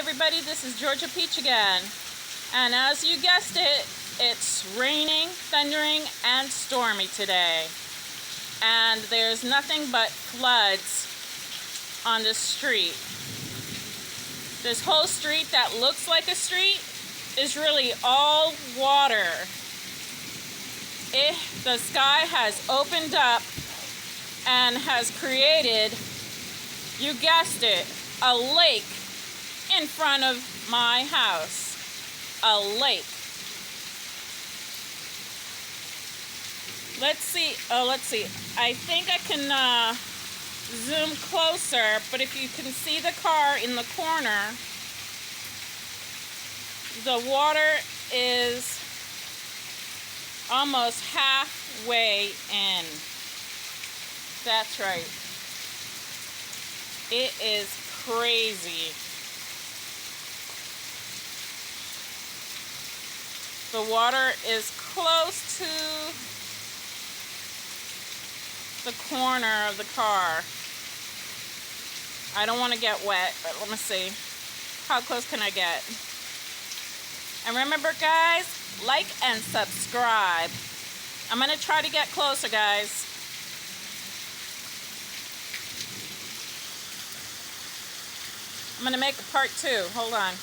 everybody, this is Georgia Peach again. And as you guessed it, it's raining, thundering, and stormy today. And there's nothing but floods on the street. This whole street that looks like a street is really all water. The sky has opened up and has created, you guessed it, a lake in front of my house. A lake. Let's see. I think I can zoom closer, but if you can see the car in the corner, the water is almost halfway in. That's right. It is crazy. The water is close to the corner of the car. I don't want to get wet, but let me see. How close can I get? And remember, guys, like and subscribe. I'm going to try to get closer, guys. I'm going to make a part 2. Hold on.